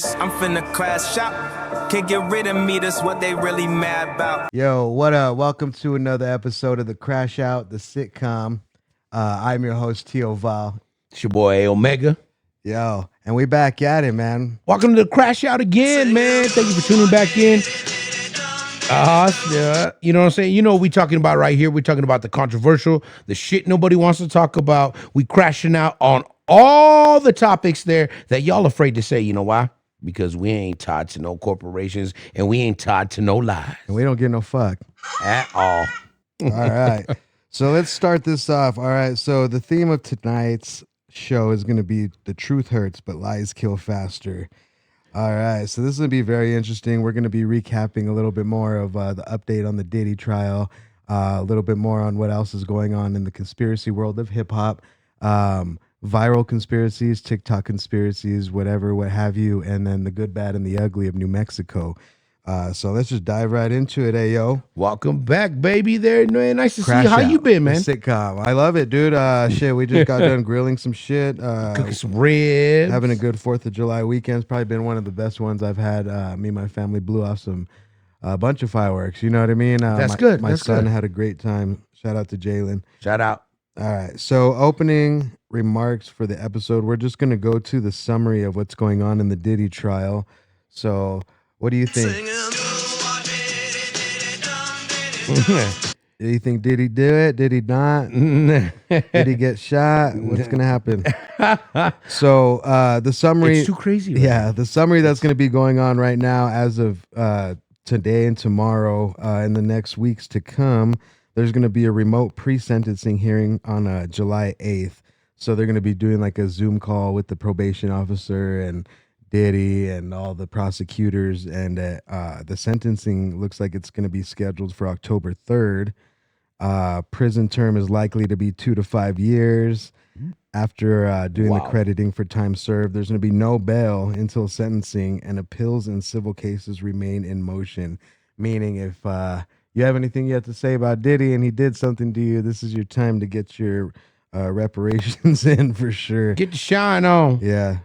I'm finna crash out. Can't get rid of me, that's what they really mad about. Yo, what up? Welcome to another episode of the Crash Out the Sitcom. I'm your host, TIO Vile. It's your boy Omega. Yo, and we back at it, man. Welcome to the Crash Out again, man. Thank you for tuning back in. Yeah, you know what I'm saying? You know what we talking about right here. We're talking about the controversial, the shit nobody wants to talk about. We crashing out on all the topics there that y'all afraid to say. You know why? Because we ain't tied to no corporations and we ain't tied to no lies. And we don't get no fuck. At all. All right. So let's start this off. All right. So the theme of tonight's show is going to be The Truth Hurts, but Lies Kill Faster. All right. So this is going to be very interesting. We're going to be recapping a little bit more of the update on the Diddy trial, a little bit more on what else is going on in the conspiracy world of hip hop. Viral conspiracies, TikTok conspiracies, whatever, what have you, and then the good, bad, and the ugly of New Mexico. So let's just dive right into it, yo. Welcome back, baby. There, man. Nice to Crash see you. How Out, you been, man? the sitcom. I love it, dude. Shit, we just got done grilling some shit. Cooking some ribs. Having a good 4th of July weekend. It's probably been one of the best ones I've had. Me and my family blew off a bunch of fireworks. You know what I mean? That's good. My That's son good. had a great time. Shout out to Jalen. Shout out. All right. So opening remarks for the episode. We're just going to go to the summary of what's going on in the Diddy trial. So what do you think? Do you think Diddy do it? Did he not? Did he get shot? What's going to happen? So the summary. It's too crazy. Right? Yeah, the summary that's going to be going on right now as of today and tomorrow in the next weeks to come, there's going to be a remote pre-sentencing hearing on July 8th. So they're going to be doing like a Zoom call with the probation officer and Diddy and all the prosecutors. And the sentencing looks like it's going to be scheduled for October 3rd. Prison term is likely to be 2 to 5 years. After doing the crediting for time served, there's going to be no bail until sentencing, and appeals in civil cases remain in motion. Meaning if you have anything you have to say about Diddy and he did something to you, this is your time to get your reparations in for sure. Get the shine on. Yeah.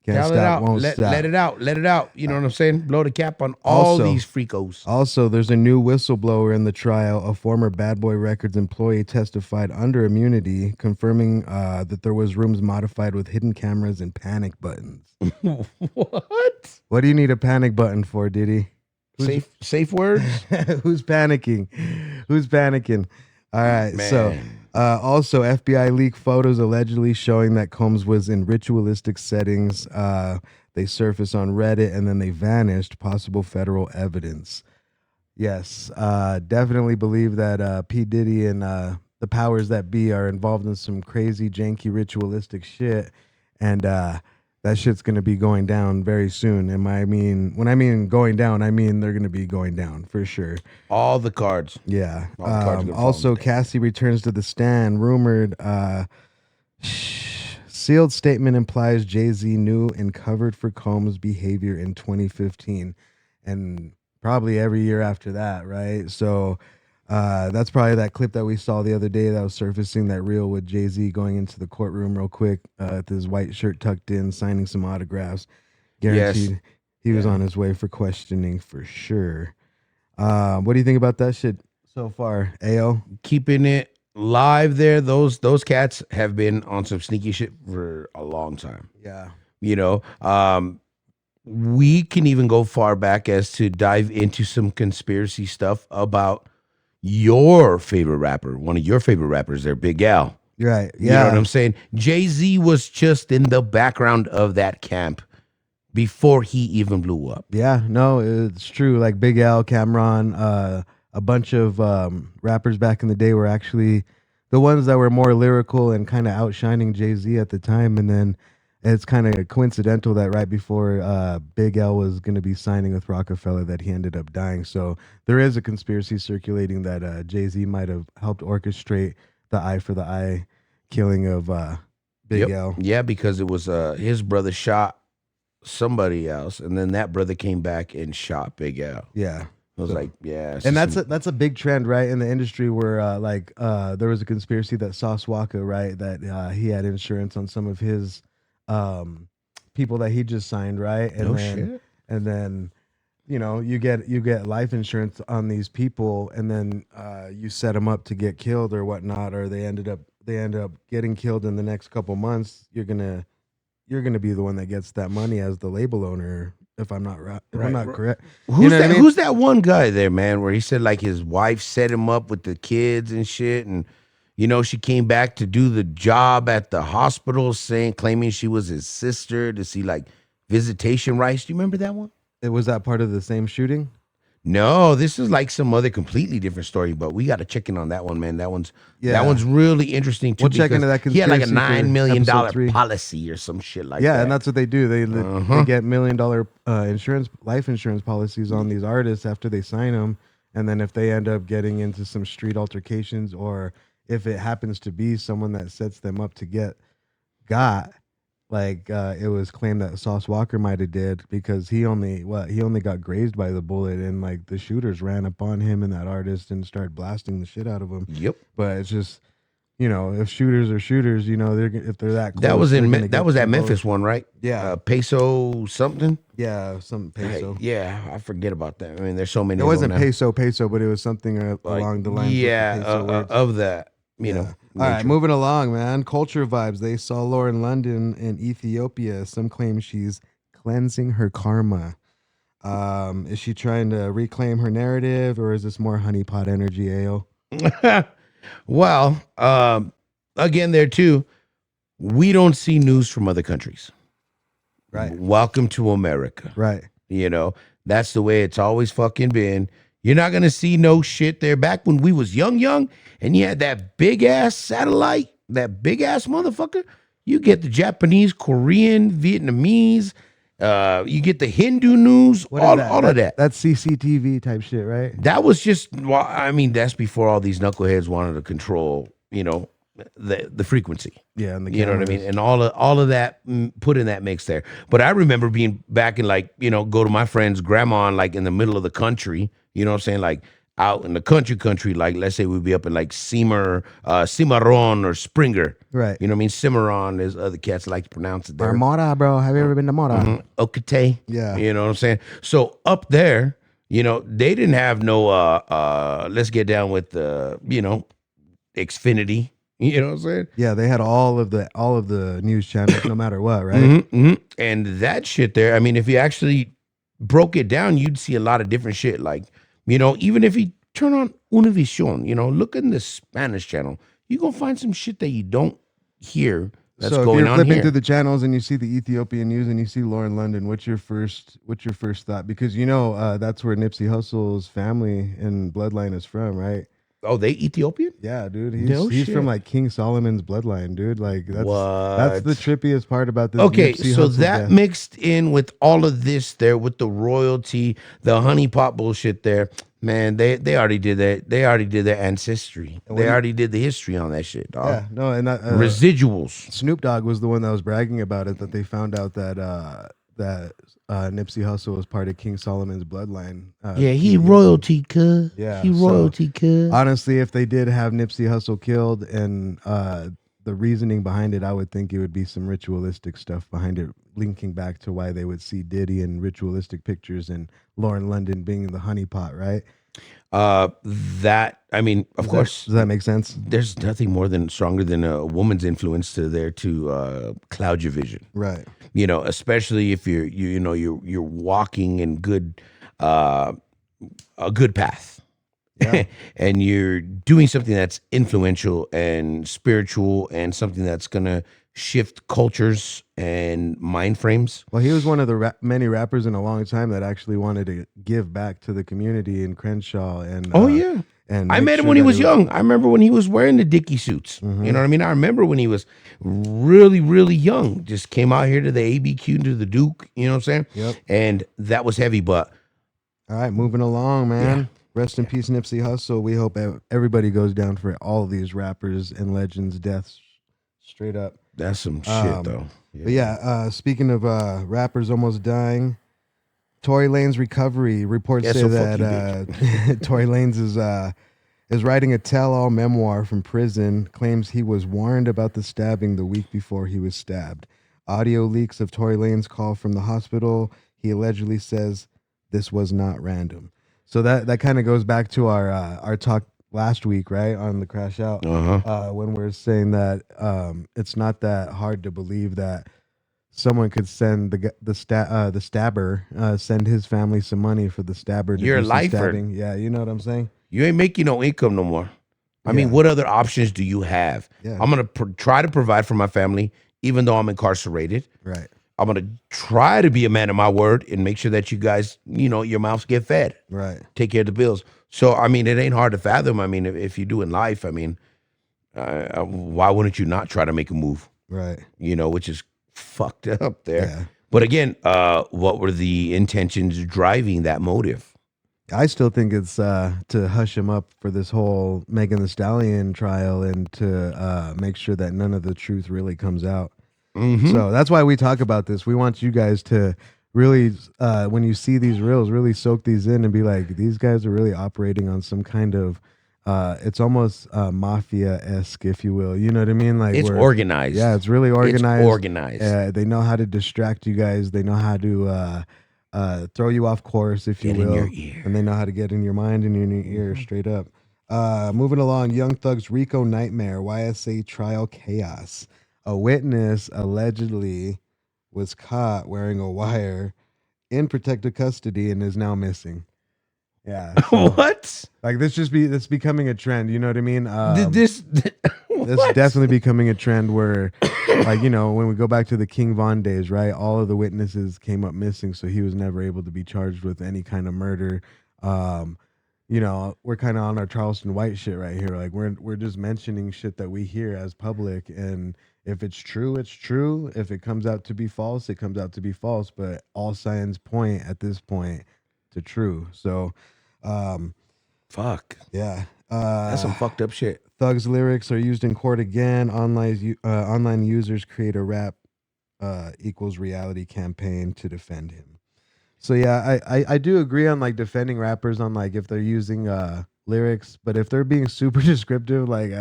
Can't Tell stop, it out. won't Let stop. it out. Let it out. You know what I'm saying? Blow the cap on all Also- these freakos. Also, there's a new whistleblower in the trial. A former Bad Boy Records employee testified under immunity, confirming that there was rooms modified with hidden cameras and panic buttons. What? What do you need a panic button for, Diddy? Safe words? Who's panicking? Who's panicking? All right. Man. So, also, FBI leaked photos allegedly showing that Combs was in ritualistic settings. They surfaced on Reddit and then they vanished. Possible federal evidence. Yes, definitely believe that P. Diddy and the powers that be are involved in some crazy, janky, ritualistic shit. And that shit's going to be going down very soon. And when I mean going down, I mean they're going to be going down for sure. All the cards. Yeah. All the cards are gonna Also, fall. Cassie returns to the stand. Rumored sealed statement implies Jay-Z knew and covered for Combs' behavior in 2015 and probably every year after that, right? So that's probably that clip that we saw the other day that was surfacing, that reel with Jay-Z going into the courtroom real quick with his white shirt tucked in, signing some autographs. Guaranteed he was on his way for questioning for sure. What do you think about that shit so far, AO? Keeping it live there. Those cats have been on some sneaky shit for a long time. Yeah. You know, we can even go far back as to dive into some conspiracy stuff about your favorite rapper, one of your favorite rappers there, Big Al. Right. Yeah. You know what I'm saying? Jay-Z was just in the background of that camp before he even blew up. Yeah, no, it's true. Like Big Al, Cameron, a bunch of rappers back in the day were actually the ones that were more lyrical and kind of outshining Jay-Z at the time. And then it's kind of coincidental that right before Big L was going to be signing with Rockefeller that he ended up dying. So there is a conspiracy circulating that Jay-Z might have helped orchestrate the eye for the eye killing of Big L. Yeah, because it was his brother shot somebody else, and then that brother came back and shot Big L. Yeah. I was like, yeah. And that's a big trend, right, in the industry where there was a conspiracy that Sauce Walka, right, that he had insurance on some of his people that he just signed, right? And No then shit. and then you know, you get life insurance on these people, and then you set them up to get killed or whatnot, or they end up getting killed in the next couple months. You're gonna be the one that gets that money as the label owner, if I'm not right, if I'm Right. not correct. Who's You know what that? I mean? Who's that one guy there, man? Where he said like his wife set him up with the kids and shit, and you know she came back to do the job at the hospital, claiming she was his sister to see like visitation rights. Do you remember that one? It was that part of the same shooting. No, this is like some other completely different story, but we got to check in on that one, man. That one's really interesting too. We'll check into because that he had like a conspiracy for $9 million episode 3. policy or some shit like Yeah, that. and that's what they do. They Uh-huh. get $1 million life insurance policies on these artists after they sign them, and then if they end up getting into some street altercations, or if it happens to be someone that sets them up to get got, like it was claimed that Sauce Walker might have did, because he only got grazed by the bullet, and like the shooters ran upon him and that artist and started blasting the shit out of him. Yep. But it's just, you know, if shooters are shooters, you know, if they're that close, That was they're in gonna that get was that you Memphis both. one, right? Yeah. Peso something. Yeah, some peso. Yeah, I forget about that. I mean, there's so many. It of them wasn't now. peso, but it was something along the lines Yeah, of the peso words. of that. You know. All right, nature. moving along, man. Culture vibes. They saw Lauren London in Ethiopia. Some claim she's cleansing her karma. Is she trying to reclaim her narrative, or is this more honeypot energy, AO? Well, again, there too, we don't see news from other countries. Right. Welcome to America. Right. You know, that's the way it's always fucking been. You're not gonna see no shit there. Back when we was young, and you had that big ass satellite, that big ass motherfucker. You get the Japanese, Korean, Vietnamese. You get the Hindu news. What is All of that. That's CCTV type shit, right? That was just. Well, I mean, that's before all these knuckleheads wanted to control. You know, the frequency. Yeah, and the You know what I cameras. mean? And all of that put in that mix there. But I remember being back in like, you know, go to my friend's grandma in like in the middle of the country, you know what I'm saying? Like out in the country, like let's say we'd be up in like Cimarron or Springer. Right. You know what I mean? Cimarron, there's other cats that like to pronounce it there. Or Mora, bro. Have you ever been to Mora? Okate. Yeah. You know what I'm saying? So up there, you know, they didn't have no let's get down with the, you know, Xfinity. You know what I'm saying? Yeah, they had all of the news channels, no matter what, right? And that shit there, I mean, if you actually broke it down, you'd see a lot of different shit. Like, you know, even if you turn on Univision, you know, look in the Spanish channel, you're going to find some shit that you don't hear that's so if going you're on flipping here. through the channels and you see the Ethiopian news and you see Lauren London, what's your first thought? Because you know that's where Nipsey Hussle's family and bloodline is from, right? Oh, they Ethiopian? Yeah, dude. No He's shit. from like King Solomon's bloodline, dude. Like that's What? the trippiest part about this. Okay, Nipsey so Hussle that death. mixed in with all of this there, with the royalty, the honeypot bullshit there, man, they already did that. They already did their ancestry. They already did the history on that shit, dog. Yeah, no, and that Residuals. Snoop Dogg was the one that was bragging about it, that they found out that Nipsey Hussle was part of King Solomon's bloodline. Yeah, he royalty, cuz. Yeah, He so- royalty, cuz. Honestly, if they did have Nipsey Hussle killed, and the reasoning behind it, I would think it would be some ritualistic stuff behind it, linking back to why they would see Diddy in ritualistic pictures and Lauren London being the honeypot, right? That, I mean, of course, Does that make sense? there's nothing more than stronger than a woman's influence to cloud your vision. Right. You know, especially if you're walking in a good path. Yeah. And you're doing something that's influential and spiritual and something that's gonna shift cultures and mind frames. Well, he was one of the many rappers in a long time that actually wanted to give back to the community in Crenshaw. And and I make met him sure when he that was young. I remember when he was wearing the Dickie suits. Mm-hmm. You know what I mean? I remember when he was really, really young. Just came out here to the ABQ, to the Duke. You know what I'm saying? Yep. And that was heavy, but All right, moving along, man. Yeah. Rest in peace, Nipsey Hussle. We hope everybody goes down for all these rappers and legends' deaths. Straight up. that's some shit, though. But yeah, speaking of rappers almost dying, Tory Lanez recovery reports Yeah, say so fuck that Tory Lanez is writing a tell-all memoir from prison. Claims he was warned about the stabbing the week before he was stabbed. Audio leaks of Tory Lanez call from the hospital. He allegedly says this was not random. So that kind of goes back to our talk last week, right, on the Crash Out, when we're saying that it's not that hard to believe that someone could send the stabber send his family some money for the stabber to You're do a some lifer. stabbing. Yeah, you know what I'm saying? You ain't making no income no more. I mean, Yeah. what other options do you have? Yeah. I'm going to try to provide for my family, even though I'm incarcerated. Right. I'm going to try to be a man of my word and make sure that you guys, your mouths get fed. Right. Take care of the bills. So, I mean, it ain't hard to fathom. I mean, if you do in life, I mean, why wouldn't you not try to make a move? Right. Which is fucked up there. Yeah. But again, what were the intentions driving that motive? I still think it's to hush him up for this whole Megan Thee Stallion trial and to make sure that none of the truth really comes out. So that's why we talk about this. We want you guys to really, when you see these reels, really soak these in and be like, these guys are really operating on some kind of, it's almost mafia-esque, if you will. You know what I mean? Like It's organized. Yeah, it's really organized. It's organized. They know how to distract you guys. They know how to throw you off course, if you Get in will. your ear. And they know how to get in your mind and in your ear straight up. Moving along, Young Thug's Rico Nightmare, YSA trial chaos. A witness allegedly was caught wearing a wire in protective custody and is now missing. Yeah. So, What? like that's becoming a trend. You know what I mean? This It's definitely becoming a trend where, like, when we go back to the King Von days, right? All of the witnesses came up missing, so he was never able to be charged with any kind of murder. We're kind of on our Charleston White shit right here. Like, we're just mentioning shit that we hear as public, and if it's true, it's true. If it comes out to be false, it comes out to be false. But all signs point at this point to true. So, fuck. yeah, That's some fucked up shit. Thug's lyrics are used in court again. Online users create a rap equals reality campaign to defend him. So yeah, I do agree on like defending rappers on like if they're using lyrics, but if they're being super descriptive, like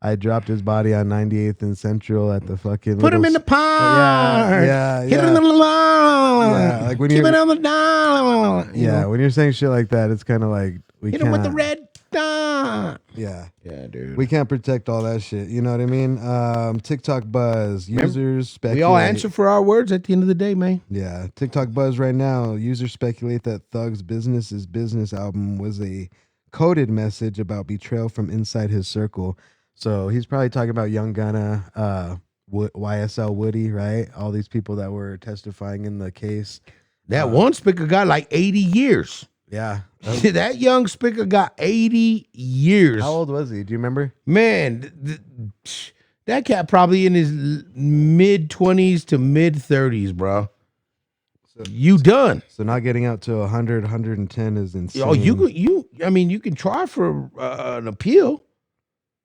I dropped his body on 98th and Central at the fucking Put him in the park. Yeah. Hit him in the line. Yeah, like when Keep you're it on the down. yeah, when you're saying shit like that, it's kind of like we Hit can't him with the red dot. Yeah. Yeah, dude. We can't protect all that shit. You know what I mean? TikTok buzz. Users speculate. We all answer for our words at the end of the day, man. Yeah. TikTok buzz right now. Users speculate that Thug's Business is Business album was a coded message about betrayal from inside his circle. So he's probably talking about Young Gunna, YSL Woody, right? All these people that were testifying in the case. That one speaker got like 80 years. Yeah. That young speaker got 80 years. How old was he? Do you remember? Man, that cat probably in his mid 20s to mid 30s, bro. So, you done. So not getting out to 100, 110 is insane. Oh, you can try for an appeal.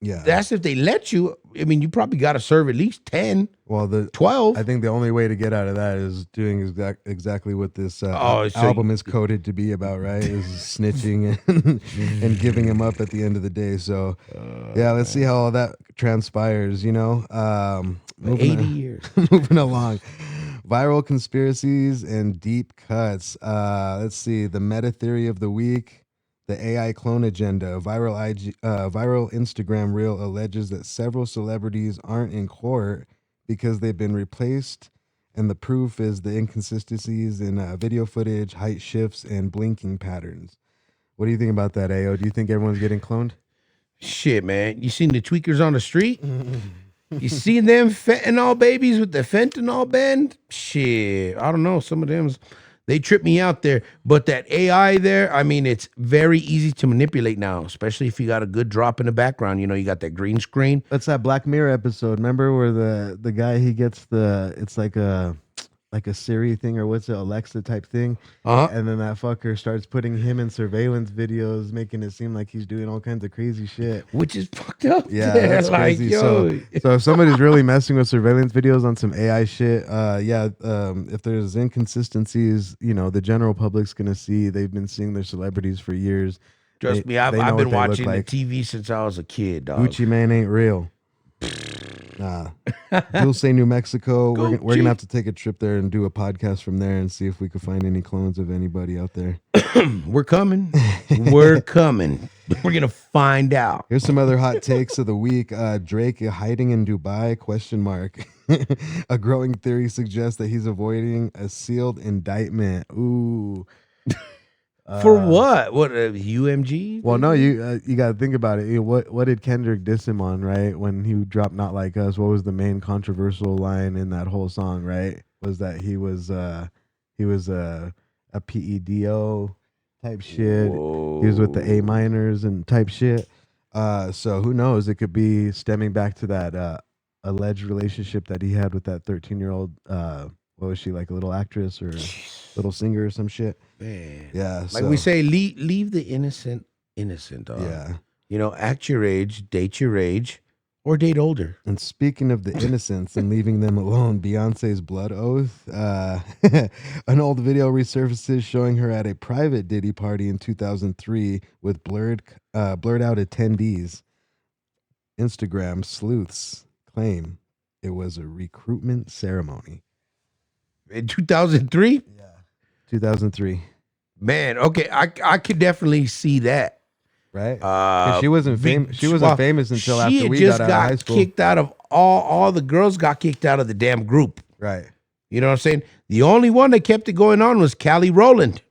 Yeah. That's if they let you. I mean, you probably got to serve at least 10, well, 12. I think the only way to get out of that is doing exactly what this So album is coded to be about, right? Is snitching and giving him up at the end of the day. So, yeah, let's see how all that transpires, 80 years. Moving along. Viral conspiracies and deep cuts. Let's see. The meta theory of the week. The AI clone agenda. Viral Instagram reel alleges that several celebrities aren't in court because they've been replaced, and the proof is the inconsistencies in video footage, height shifts, and blinking patterns. What do you think about that, AO? Do you think everyone's getting cloned? Shit, man. You seen the tweakers on the street? You seen them fentanyl babies with the fentanyl bend? Shit, I don't know. Some of them, they trip me out there. But that AI there, I mean, it's very easy to manipulate now, especially if you got a good drop in the background. You got that green screen. That's that Black Mirror episode. Remember where the guy, he gets it's like a Siri thing, or what's it, Alexa type thing, and then that fucker starts putting him in surveillance videos, making it seem like he's doing all kinds of crazy shit, which is fucked up. Yeah, that's crazy. So if somebody's really messing with surveillance videos on some AI shit, if there's inconsistencies, the general public's gonna see. They've been seeing their celebrities for years. Trust me, I've been watching the TV since I was a kid, dog. Gucci Man ain't real. Dulce, New Mexico. Go We're gonna have to take a trip there and do a podcast from there and see if we could find any clones of anybody out there. We're coming. We're coming. We're gonna find out. Here's some other hot takes of the week. Drake hiding in Dubai? Question mark. A growing theory suggests that he's avoiding a sealed indictment. Ooh. For what? What UMG? Well, no, you got to think about it. What did Kendrick diss him on, right? When he dropped "Not Like Us," what was the main controversial line in that whole song? Right, was that he was a PEDO type shit. Whoa. He was with the A minors and type shit. So who knows? It could be stemming back to that alleged relationship that he had with that 13-year-old. What was she, like a little actress or little singer or some shit? Man. Yeah. Like we say, leave the innocent, dog. Yeah. You know, act your age, date your age, or date older. And speaking of the innocents and leaving them alone, Beyonce's blood oath. An old video resurfaces showing her at a private Diddy party in 2003 with blurred out attendees. Instagram sleuths claim it was a recruitment ceremony. In 2003? Yeah. 2003. Man, okay, I could definitely see that. Right? 'Cause she wasn't famous. She wasn't famous until after we got out of high school. Kicked out of all the girls got kicked out of the damn group. Right. You know what I'm saying? The only one that kept it going on was Callie Rowland.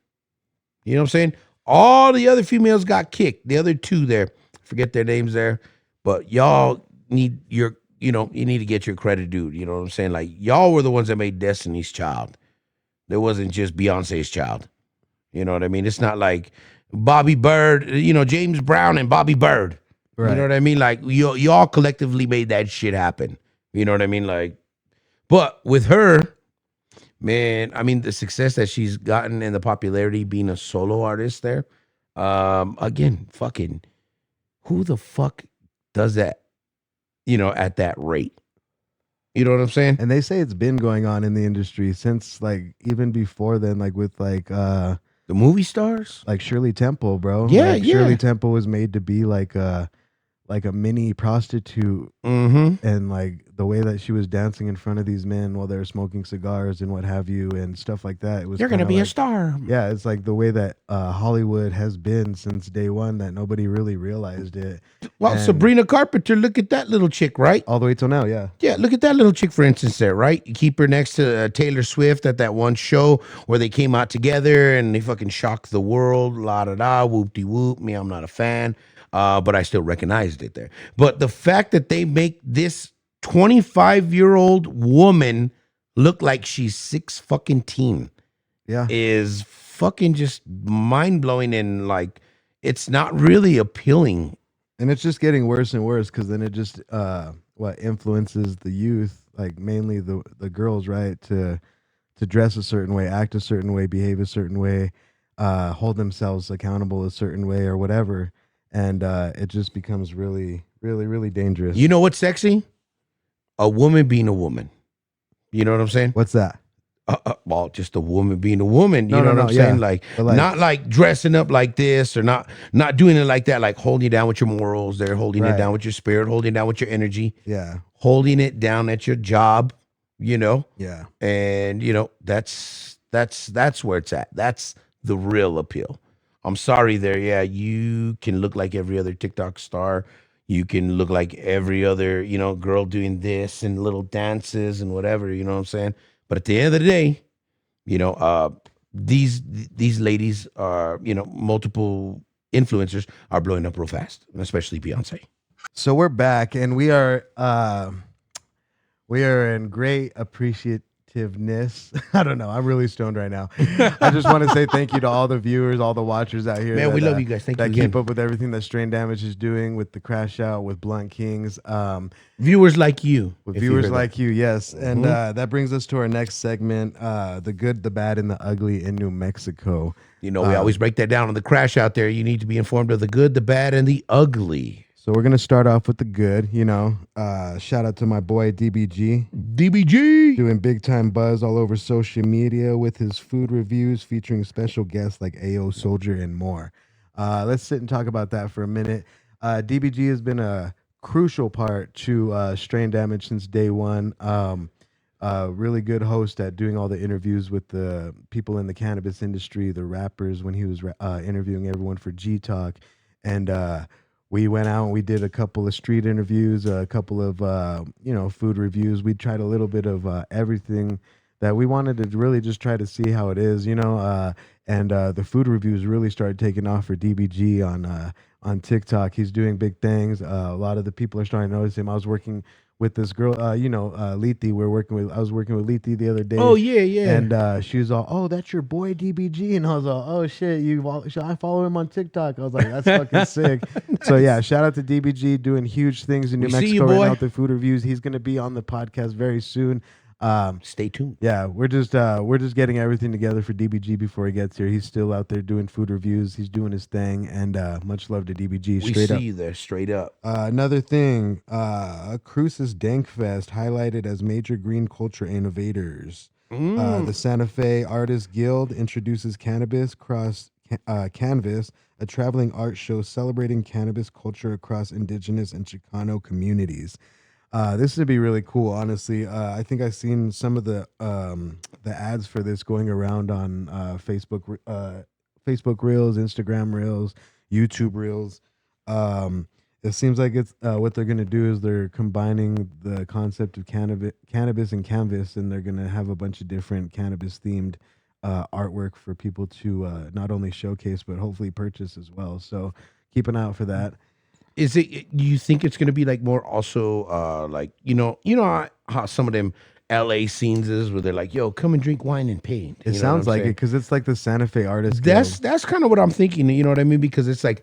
You know what I'm saying? All the other females got kicked. The other two there, forget their names there, but y'all need you need to get your credit due. You know what I'm saying? Like, y'all were the ones that made Destiny's Child. There wasn't just Beyonce's child. You know what I mean? It's not like Bobby Bird, James Brown and Bobby Bird. Right. You know what I mean? Like, y'all collectively made that shit happen. You know what I mean? Like, but with her, man, I mean, the success that she's gotten and the popularity being a solo artist there, again, fucking, who the fuck does that, at that rate? You know what I'm saying? And they say it's been going on in the industry since, like, even before then, like with the movie stars, like Shirley Temple, bro. Yeah, like, yeah. Shirley Temple was made to be like a mini prostitute, Mm-hmm. and like the way that she was dancing in front of these men while they were smoking cigars and what have you and stuff like that. It was You're gonna kinda be a like, star. yeah, it's like the way that Hollywood has been since day one, that nobody really realized it. Well, And Sabrina Carpenter, look at that little chick, right? all the way till now, yeah. Yeah, look at that little chick, for instance, there, right? You keep her next to Taylor Swift at that one show where they came out together and they fucking shocked the world, la-da-da, whoop-de-whoop. Me, I'm not a fan, but I still recognized it there. But the fact that they make this 25-year-old woman look like she's 6 fucking teen Yeah. is fucking just mind-blowing, and like, it's not really appealing. And it's just getting worse and worse, because then it just influences the youth, like mainly the girls, right, to dress a certain way, act a certain way, behave a certain way, hold themselves accountable a certain way or whatever, and it just becomes really, really, really dangerous. You know what's sexy? A woman being a woman. You know what I'm saying? What's that? Well, just a woman being a woman. You No, know no, what I'm no, saying? yeah. Like, But, like- not like dressing up like this, or not doing it like that, like holding you down with your morals there, holding it Right. down with your spirit, holding it down with your energy, Yeah, holding it down at your job, yeah. and that's where it's at. That's the real appeal. I'm sorry there. Yeah, you can look like every other TikTok star. You can look like every other, girl doing this and little dances and whatever, you know what I'm saying? But at the end of the day, these ladies are, multiple influencers are blowing up real fast, especially Beyonce. So we're back, and we are in great appreciativeness. I don't know. I'm really stoned right now. I just want to say thank you to all the viewers, all the watchers out here. Man, that, we love you guys. Thank you that again. keep up with everything that Strain Damage is doing with the Crash Out, with Blunt Kings, Viewers like you. with if you viewers heard that. like you. Yes, and that brings us to our next segment: the good, the bad, and the ugly in New Mexico. We always break that down on the Crash Out there. You need to be informed of the good, the bad, and the ugly. So we're gonna start off with the good. Shout out to my boy DBG. DBG. Doing big time buzz all over social media with his food reviews featuring special guests like AO Soldier and more. Let's sit and talk about that for a minute. DBG has been a crucial part to Strain Damage since day one. Really good host at doing all the interviews with the people in the cannabis industry, the rappers, when he was interviewing everyone for G Talk. And we went out and we did a couple of street interviews, a couple of, food reviews. We tried a little bit of everything that we wanted to really just try to see how it is, and the food reviews really started taking off for DBG on TikTok. He's doing big things. A lot of the people are starting to notice him. I was working with this girl, Lethe. I was working with Lethe the other day. Oh yeah, yeah. And she was all, "Oh, that's your boy DBG," and I was all, "Oh shit, should I follow him on TikTok?" I was like, "That's fucking sick." So yeah, shout out to DBG doing huge things in New Mexico see you, right boy. now with the food reviews. He's gonna be on the podcast very soon. Stay tuned. Yeah, we're just getting everything together for DBG before he gets here. He's still out there doing food reviews. He's doing his thing, and much love to DBG. We Straight see up. you there, straight up. Another thing, Cruce's Dankfest highlighted as major green culture innovators. The Santa Fe Artists Guild introduces Cannabis Cross Canvas, a traveling art show celebrating cannabis culture across indigenous and Chicano communities. This would be really cool, honestly. I think I've seen some of the ads for this going around on Facebook Reels, Instagram Reels, YouTube Reels. It seems like it's what they're going to do is they're combining the concept of cannabis and canvas, and they're going to have a bunch of different cannabis themed artwork for people to not only showcase but hopefully purchase as well. So keep an eye out for that. Is it? Do you think it's going to be like more also like how some of them LA scenes is where they're like, "Yo, come and drink wine and paint." It sounds like it because it's like the Santa Fe Artists That's Guild. kind of what I'm thinking. You know what I mean? Because it's like,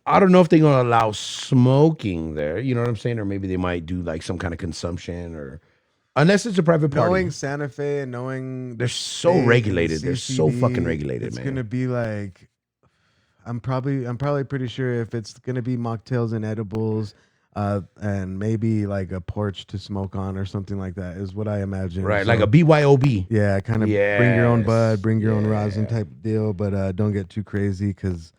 I don't know if they're going to allow smoking there. You know what I'm saying? Or maybe they might do like some kind of consumption, or unless it's a private party. Knowing Santa Fe and knowing They're so regulated. They're so fucking regulated, it's man. gonna be like I'm probably pretty sure if it's gonna be mocktails and edibles, and maybe like a porch to smoke on or something like that is what I imagine. Right, So, like a BYOB. yeah, kind of bring your own bud, bring your own Yeah. rosin type deal, but don't get too crazy because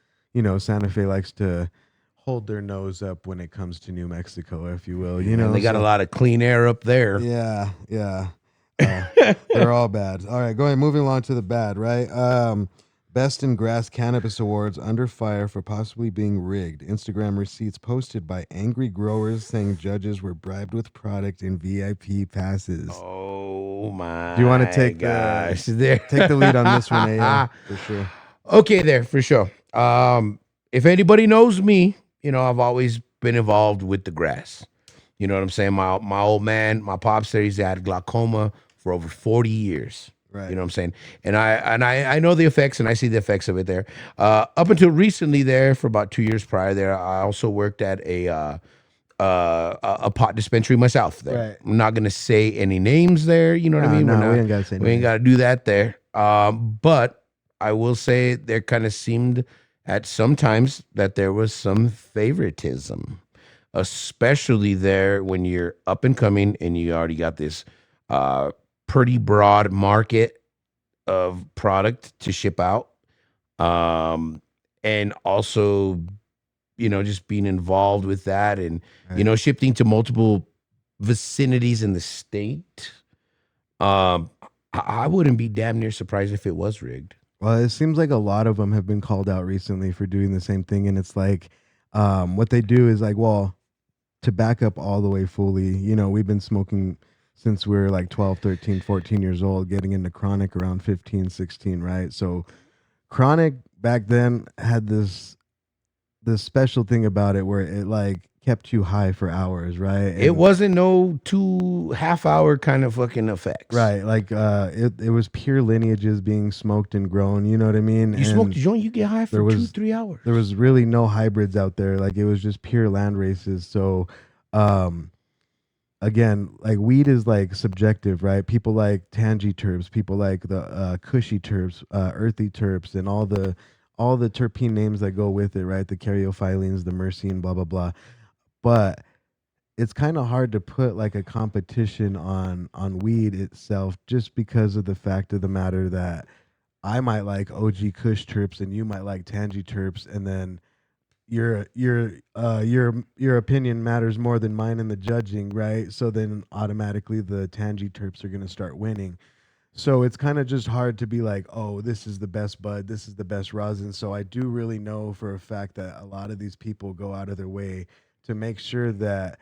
Santa Fe likes to hold their nose up when it comes to New Mexico, if you will. And they got a lot of clean air up there. Yeah, yeah. They're all bad. All right, moving along to the bad, right? Best in Grass Cannabis Awards under fire for possibly being rigged. Instagram receipts posted by angry growers saying judges were bribed with product and VIP passes. Oh my! Do you want to take gosh, take the lead on this one, AO, for sure? Okay, there for sure. If anybody knows me, I've always been involved with the grass. You know what I'm saying? My old man, my pops there, he's had glaucoma for over 40 years. Right. You know what I'm saying? And I know the effects, and I see the effects of it there. Up until recently there, for about 2 years prior there, I also worked at a pot dispensary myself there. Right. I'm not gonna say any names there, you know what I mean? No, we ain't gotta say we ain't names. gotta do that there. But I will say there kind of seemed at some times that there was some favoritism, especially there when you're up and coming and you already got this pretty broad market of product to ship out. And also, just being involved with that and, Right. shifting to multiple vicinities in the state. I wouldn't be damn near surprised if it was rigged. Well, it seems like a lot of them have been called out recently for doing the same thing. And it's like, what they do is like, well, to back up all the way fully, we've been smoking since we were like 12, 13, 14 years old, getting into chronic around 15, 16, right? So chronic back then had this special thing about it where it like kept you high for hours, right? It wasn't no 2.5 hour kind of fucking effects. Right. Like it was pure lineages being smoked and grown, you know what I mean? You smoke the joint, you get high for 2-3 hours. There was really no hybrids out there. Like it was just pure land races. So again, like weed is like subjective, right? People like tangy terps, people like the cushy terps, earthy terps, and all the terpene names that go with it, right? The caryophyllines, the myrcene, blah blah blah. But it's kind of hard to put like a competition on weed itself just because of the fact of the matter that I might like OG Kush terps and you might like tangy terps, and then your opinion matters more than mine in the judging, right? So then automatically the Tangy Terps are gonna start winning. So it's kind of just hard to be like, oh, this is the best bud, this is the best rosin. So I do really know for a fact that a lot of these people go out of their way to make sure that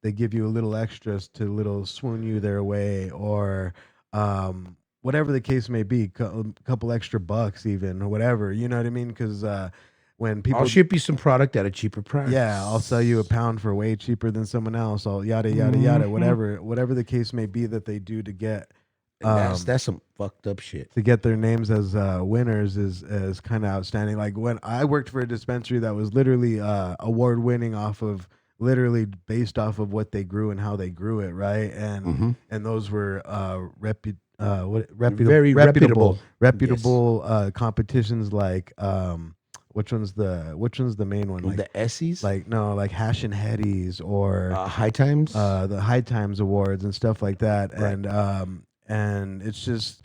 they give you a little extras to little swoon you their way, or whatever the case may be, a couple extra bucks even, or whatever. You know what I mean? Because when people I'll ship you some product at a cheaper price. yeah, I'll sell you a pound for way cheaper than someone else. I'll yada yada yada, whatever the case may be that they do to get And that's some fucked up shit. to get their names as winners is kind of outstanding. Like when I worked for a dispensary that was literally award winning off of literally based off of what they grew and how they grew it, right? And those were Very reputable. competitions like which one's the main one? Like The Essies, like no, like Hash and Hetties or High Times. the High Times Awards and stuff like that. Right. And it's just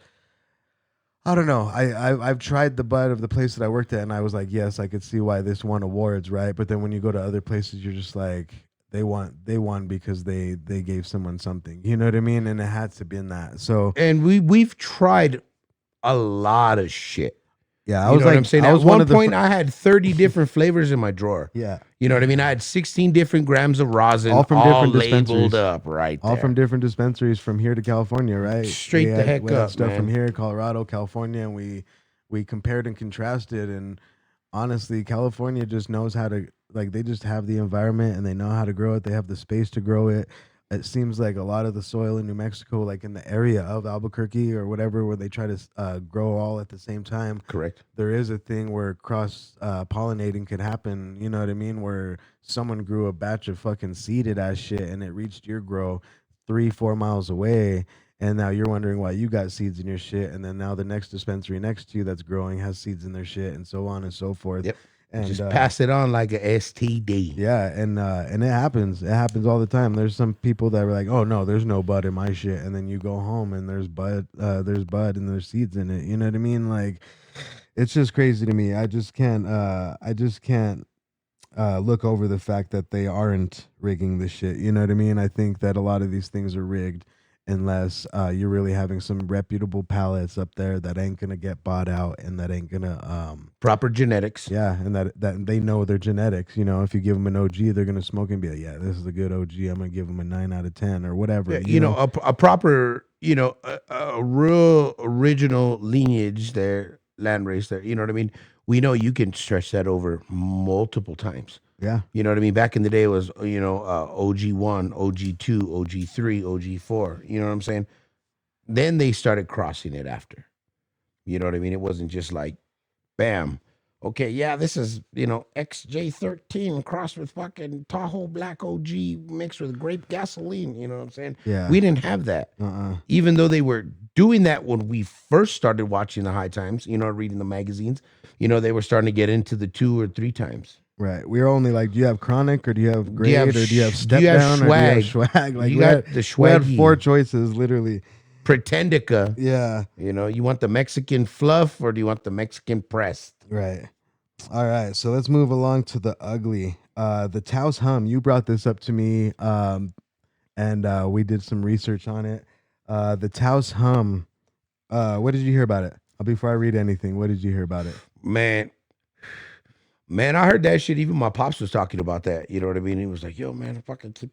I don't know. I've tried the bud of the place that I worked at, and I was like, yes, I could see why this won awards, right? But then when you go to other places, you're just like, they won because they gave someone something, you know what I mean? And it had to be in that. So And we've tried a lot of shit. yeah, You know what I'm saying? I At was one point, I had 30 different flavors in my drawer. yeah, You know what I mean? I had 16 different grams of rosin, All from different labeled dispensaries. up right all there. from different dispensaries from here to California, right? Straight the heck we had up, stuff man. from here, Colorado, California, and we compared and contrasted. And honestly, California just knows how to, like, they just have the environment and they know how to grow it. They have the space to grow it. It seems like a lot of the soil in New Mexico, like in the area of Albuquerque or whatever, where they try to grow all at the same time, Correct. there is a thing where cross pollinating could happen. You know what I mean? Where someone grew a batch of fucking seeded ass shit and it reached your grow 3-4 miles away, and now you're wondering why you got seeds in your shit, and then now the next dispensary next to you that's growing has seeds in their shit, and so on and so forth. Yep. And Just pass it on like a STD. yeah, and it happens. It happens all the time. There's some people that are like, "Oh no, there's no bud in my shit," and then you go home and there's bud, and there's seeds in it. You know what I mean? Like, it's just crazy to me. I just can't. Look over the fact that they aren't rigging the shit. You know what I mean? I think that a lot of these things are rigged unless you're really having some reputable pallets up there that ain't gonna get bought out and that ain't gonna Proper genetics. yeah, and that they know their genetics. You know, if you give them an OG, they're gonna smoke and be like, yeah, this is a good OG. I'm gonna give them a 9 out of 10 or whatever. Yeah, you know, a proper, you know, a real original lineage there, landrace there. You know what I mean? We know you can stretch that over multiple times. Yeah, You know what I mean? Back in the day, it was, you know, OG1, OG2, OG3, OG4. You know what I'm saying? Then they started crossing it after. You know what I mean? It wasn't just like, bam. Okay, yeah, this is, you know, XJ13 crossed with fucking Tahoe Black OG mixed with grape gasoline. You know what I'm saying? yeah. We didn't have that. Even though they were doing that when we first started watching the High Times, you know, reading the magazines, you know, they were starting to get into the 2 or 3 times. Right. We were only like, do you have chronic or do you have grade have or do you have sh- step do you have down or do you have swag? swag? Like You we got had, the we had swaggy. 4 choices, literally. Pretendica. Yeah. You know, you want the Mexican fluff or do you want the Mexican pressed? Right. All right. So let's move along to the ugly. The Taos Hum. You brought this up to me, and we did some research on it. The Taos Hum. What did you hear about it? Before I read anything, what did you hear about it? Man, I heard that shit. Even my pops was talking about that. You know what I mean? He was like, yo, man, fucking keep,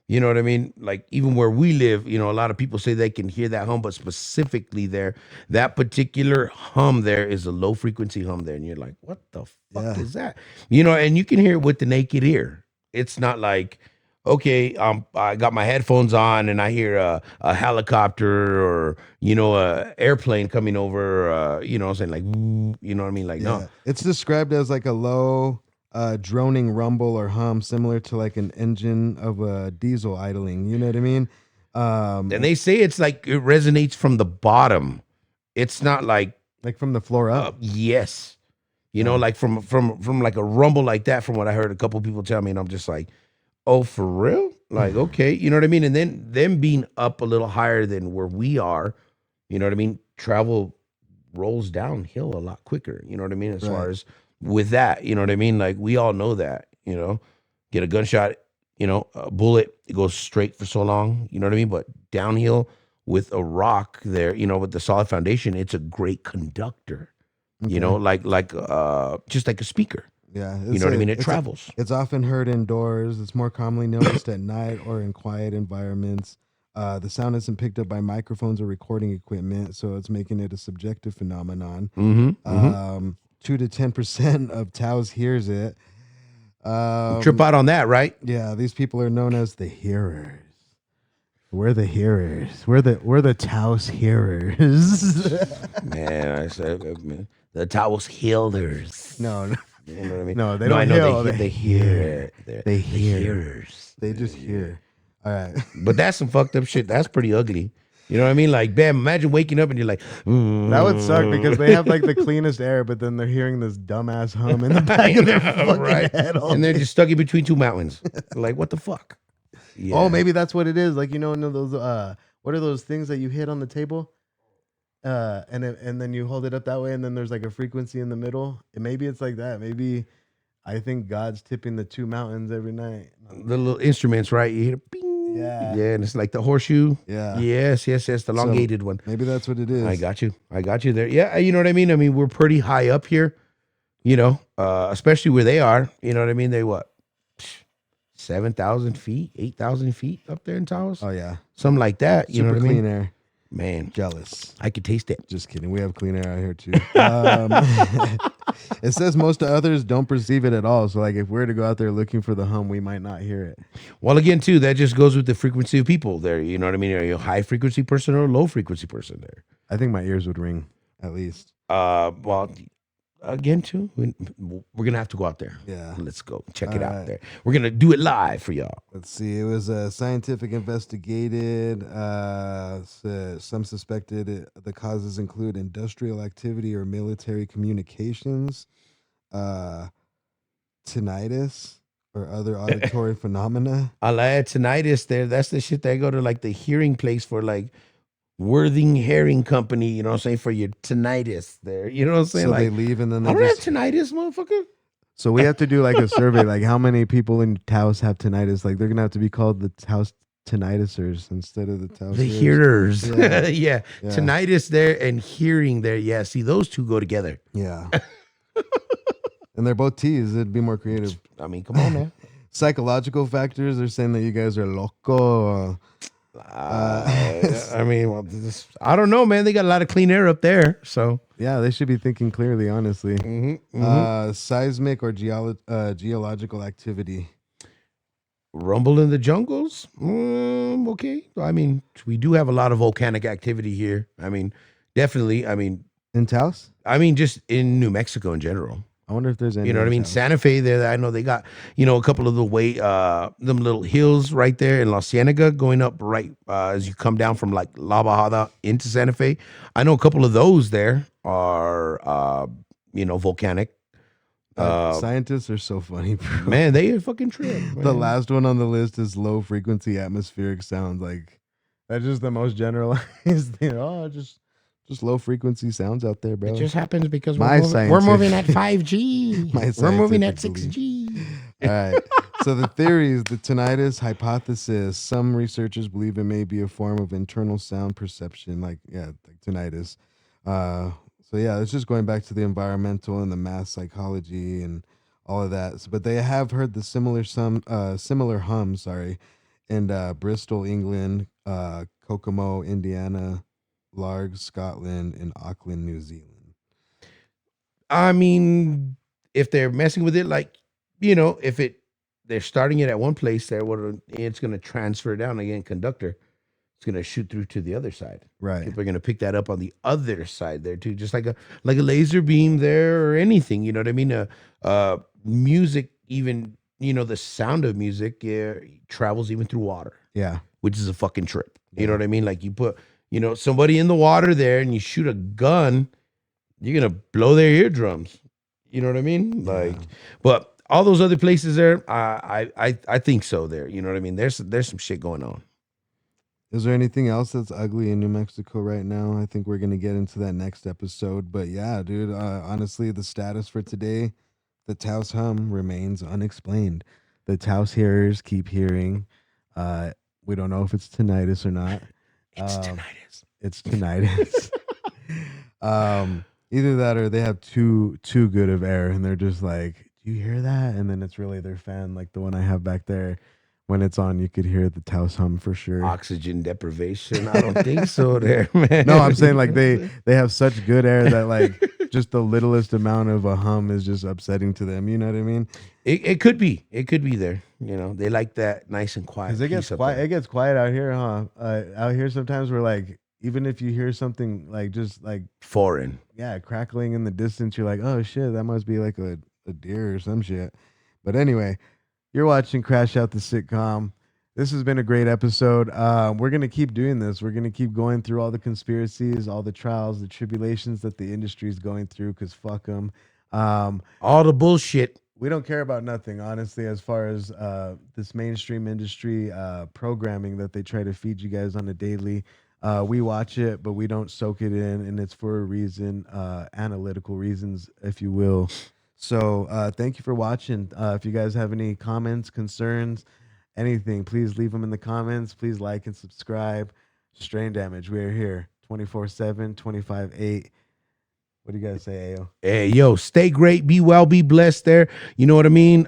you know what I mean? Like, even where we live, you know, a lot of people say they can hear that hum, but specifically there, that particular hum there is a low frequency hum there. And you're like, what the fuck is that? You know, and you can hear it with the naked ear. It's not like, okay, I got my headphones on and I hear a helicopter or, you know, a airplane coming over, you know what I'm saying? Like, you know what I mean? Like, no. It's described as like a low droning rumble or hum, similar to like an engine of a diesel idling. You know what I mean? And they say it's like it resonates from the bottom. It's not like from the floor up. Yes, you know, like from like a rumble like that. From what I heard, a couple people tell me, and I'm just like, oh, for real? Like, okay, you know what I mean? And then them being up a little higher than where we are, you know what I mean? Travel rolls downhill a lot quicker. You know what I mean? As far as with that. You know what I mean? Like we all know that. You know, get a gunshot. You know, a bullet, it goes straight for so long. You know what I mean? But downhill with a rock there, you know, with the solid foundation, it's a great conductor. You know, like just like a speaker. Yeah, You know what I mean? It travels. It's often heard indoors. It's more commonly noticed at night or in quiet environments. The sound isn't picked up by microphones or recording equipment, so it's making it a subjective phenomenon. 2 to 10% of Taos hears it. Trip out on that, right? Yeah, these people are known as the hearers. We're the hearers. We're the Taos hearers. Man, I said, man, the Taos healers. No, You know what I mean? no, they don't heal. They hear it. They The hear. hearers. They just hear. All right. But that's some fucked up shit. That's pretty ugly. You know what I mean? Like, bam, imagine waking up and you're like, That would suck because they have like the cleanest air, but then they're hearing this dumbass hum in the back of their fucking head. All and they're day. just stuck in between two mountains. Like, what the fuck? Yeah. Oh, maybe that's what it is. Like, you know those what are those things that you hit on the table? And then you hold it up that way, and then there's like a frequency in the middle. And maybe it's like that. Maybe I think God's tipping the two mountains every night. The little instruments, right? You hear bing. Yeah. Yeah, and it's like the horseshoe. Yeah. Yes, the elongated one. Maybe that's what it is. I got you there. Yeah, you know what I mean? I mean, we're pretty high up here, you know, especially where they are. You know what I mean? They what? 7,000 feet, 8,000 feet up there in Taos? Oh yeah. Something like that. You know Super what I clean mean? air. Man, Jealous. I could taste it. Just kidding. We have clean air out here too. It says most others don't perceive it at all. So like if we're to go out there looking for the hum, we might not hear it. Well, again, too, that just goes with the frequency of people there. You know what I mean? Are you a high frequency person or a low frequency person there? I think my ears would ring at least. Well, again, too, we're gonna have to go out there. Yeah. Let's go check it All out right. there. We're gonna do it live for y'all. Let's see. It was scientific investigated. Some suspected the causes include industrial activity or military communications, tinnitus, or other auditory phenomena. I like tinnitus there. That's the shit they go to like the hearing place for like Worthing Herring Company, you know what I'm saying, for your tinnitus there. You know what I'm saying? So like they leave and then I they don't just. have tinnitus, motherfucker. So we have to do like a survey, like how many people in Taos have tinnitus? Like they're gonna have to be called the Taos tinnitusers instead of the Taos. The hearers. Yeah. Yeah. Yeah. Tinnitus there and hearing there. Yeah. See, those two go together. Yeah. And they're both T's. It'd be more creative. I mean, come on, man. Psychological factors. They're saying that you guys are loco. I mean, well, I don't know, man. They got a lot of clean air up there. So, Yeah, they should be thinking clearly, honestly. Seismic or geological activity. rumble in the jungles. Okay. I mean, we do have a lot of volcanic activity here. I mean, definitely. In Taos? Just in New Mexico in general. I wonder if there's any. You know what I in mean? Taos. Santa Fe there, I know they got, a couple of them little hills right there in La Cienega going up right as you come down from like La Bajada into Santa Fe. I know a couple of those there are, volcanic. Scientists are so funny, bro. Man, they are fucking trip. The last one on the list is low frequency atmospheric sounds. Like that's just the most generalized thing. Oh, just low frequency sounds out there, bro. It just happens because My we're moving at scientific- 5G. My We're moving at scientific 6G. All right. So the theories, the tinnitus hypothesis. Some researchers believe it may be a form of internal sound perception, like tinnitus. So yeah, it's just going back to the environmental and the mass psychology and all of that. But they have heard the similar hum, in Bristol, England, Kokomo, Indiana, Largs, Scotland, and Auckland, New Zealand. I mean, if they're messing with it, like, if they're starting it at one place there, it's going to transfer down again, conductor. It's going to shoot through to the other side. Right. People are going to pick that up on the other side there too, just like a laser beam there or anything. You know what I mean? Music, even, the sound of music travels even through water. Yeah. Which is a fucking trip. You know what I mean? Like you put, somebody in the water there and you shoot a gun, you're going to blow their eardrums. You know what I mean? Like, but all those other places there, I think so there. You know what I mean? There's some shit going on. Is there anything else that's ugly in New Mexico right now? I think we're going to get into that next episode. But yeah, dude, honestly, the status for today, The Taos hum remains unexplained. The Taos hearers keep hearing. We don't know if it's tinnitus or not. It's tinnitus. It's tinnitus. Either that or they have too good of air, and they're just like, "Do you hear that?" And then it's really their fan, like the one I have back there. When it's on, you could hear the Taos hum for sure. Oxygen deprivation? I don't think so there, man. No, I'm saying like they have such good air that like just the littlest amount of a hum is just upsetting to them. You know what I mean? It could be. It could be there. You know, they like that nice and quiet. Because it gets quiet. It gets quiet out here, huh? Out here sometimes we're like, even if you hear something like just like Foreign. yeah, crackling in the distance, you're like, oh shit, that must be like a deer or some shit. But anyway, you're watching Crash Out the Sitcom. This has been a great episode. We're going to keep doing this. We're going to keep going through all the conspiracies, all the trials, the tribulations that the industry is going through, because fuck them. All the bullshit. We don't care about nothing, honestly, as far as this mainstream industry programming that they try to feed you guys on a daily. We watch it, but we don't soak it in, and it's for a reason, analytical reasons, if you will. So thank you for watching. If you guys have any comments, concerns, anything, please leave them in the comments. Please like and subscribe. Strain Damage, we are here 24/7, 25/8. What do you guys say, Ayo? Hey, yo, stay great, be well, be blessed there. You know what I mean?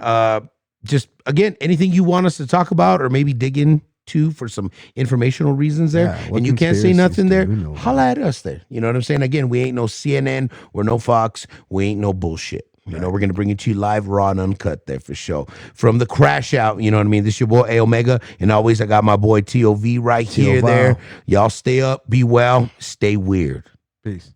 Just, again, anything you want us to talk about or maybe dig into for some informational reasons there, Yeah, and you can't say nothing there, do we know about? holla at us there. You know what I'm saying? Again, we ain't no CNN, we're no Fox, we ain't no bullshit. You know, we're going to bring it to you live, raw, and uncut there for sure. From the Crash Out, you know what I mean? This your boy, A Omega. And always, I got my boy, TOV right TIO here, Vile. there. Y'all stay up, be well, stay weird. Peace.